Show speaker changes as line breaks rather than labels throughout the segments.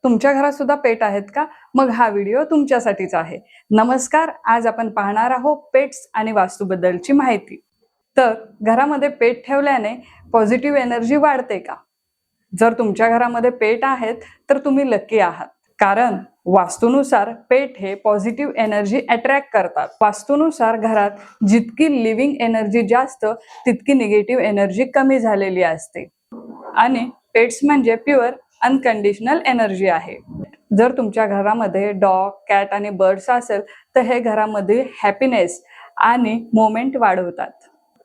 तुमच्या घरात सुद्धा पेट आहेत का? मग हा व्हिडिओ तुमच्यासाठीच आहे. नमस्कार, आज आपण पाहणार आहोत पेट्स आणि वास्तूबद्दलची माहिती. तर घरामध्ये पेट ठेवल्याने पॉझिटिव्ह एनर्जी वाढते का? जर तुमच्या घरामध्ये पेट आहेत तर तुम्ही लकी आहात, कारण वास्तूनुसार पेट हे पॉझिटिव्ह एनर्जी अट्रॅक्ट करतात. वास्तूनुसार घरात जितकी लिव्हिंग एनर्जी जास्त तितकी निगेटिव्ह एनर्जी कमी झालेली असते. आणि पेट्स म्हणजे प्युअर अनकंडिशनल एनर्जी आहे. जर तुमच्या घरामध्ये डॉग, कॅट आणि बर्ड्स असेल तर हे घरामध्ये हॅपीनेस आणि मोमेंट वाढवतात.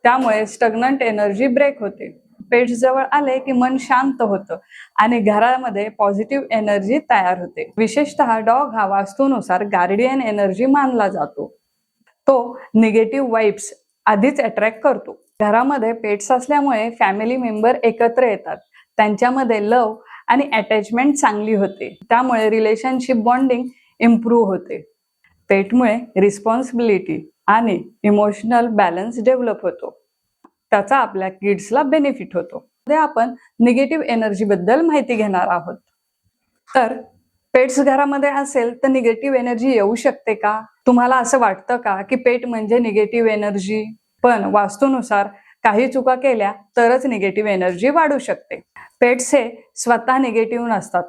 त्यामुळे स्टग्नंट एनर्जी ब्रेक होते. पेट्स जवळ आले की मन शांत होतं आणि घरामध्ये पॉझिटिव्ह एनर्जी तयार होते. विशेषतः डॉग हा वास्तूनुसार गार्डियन एनर्जी मानला जातो. तो निगेटिव्ह वाइब्स आधीच अट्रॅक्ट करतो. घरामध्ये पेट्स असल्यामुळे फॅमिली मेंबर एकत्र येतात. त्यांच्यामध्ये लव आणि अटॅचमेंट चांगली होते. त्यामुळे रिलेशनशिप बॉन्डिंग इम्प्रूव्ह होते. पेटमुळे रिस्पॉन्सिबिलिटी आणि इमोशनल बॅलन्स डेव्हलप होतो. त्याचा आपल्या किड्सला बेनिफिट होतो. ते आपण निगेटिव्ह एनर्जी बद्दल माहिती घेणार आहोत. तर पेट्स घरामध्ये असेल तर निगेटिव्ह एनर्जी येऊ शकते का? तुम्हाला असं वाटतं का की पेट म्हणजे निगेटिव्ह एनर्जी? पण वास्तूनुसार काही चुका केल्या तरच निगेटिव्ह एनर्जी वाढू शकते. पेट्स हे स्वतः निगेटिव्ह नसतात.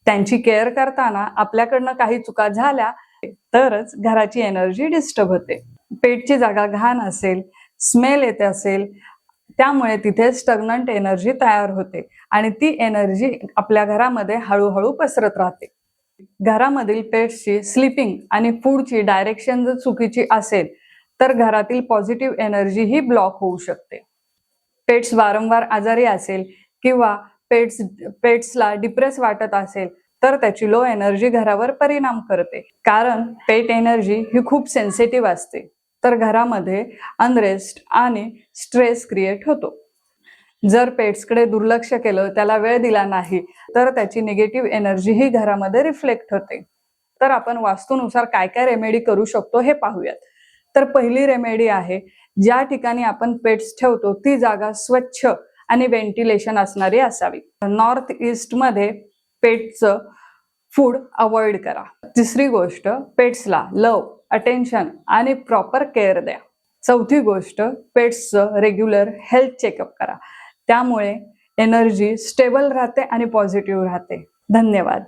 त्यांची केअर करताना आपल्याकडनं काही चुका झाल्या तरच घराची एनर्जी डिस्टर्ब होते. पेटची जागा घाण असेल, स्मेल येते असेल, त्यामुळे तिथे स्टग्नंट एनर्जी तयार होते आणि ती एनर्जी आपल्या घरामध्ये हळूहळू पसरत राहते. घरामधील पेट्सची स्लीपिंग आणि फूडची डायरेक्शन जर चुकीची असेल तर घरातील पॉझिटिव्ह एनर्जी ही ब्लॉक होऊ शकते. पेट्स वारंवार आजारी असेल किंवा पेट्सला डिप्रेस वाटत असेल तर त्याची लो एनर्जी घरावर परिणाम करते. कारण पेट एनर्जी ही खूप सेन्सिटिव्ह असते. तर घरामध्ये अनरेस्ट आणि स्ट्रेस क्रिएट होतो. जर पेट्सकडे दुर्लक्ष केलं, त्याला वेळ दिला नाही तर त्याची निगेटिव्ह एनर्जी ही घरामध्ये रिफ्लेक्ट होते. तर आपण वास्तूनुसार काय काय रेमेडी करू शकतो हे पाहूयात. तर पहिली रेमेडी आहे, ज्या ठिकाणी आपण पेट्स ठेवतो ती जागा स्वच्छ आणि व्हेंटिलेशन असणारी असावी. नॉर्थ ईस्ट मध्ये पेट्सचं फूड अवॉइड करा. तिसरी गोष्ट, पेट्सला लव, अटेन्शन आणि प्रॉपर केअर द्या. चौथी गोष्ट, पेट्सचं रेग्युलर हेल्थ चेकअप करा. त्यामुळे एनर्जी स्टेबल राहते आणि पॉझिटिव्ह राहते. धन्यवाद.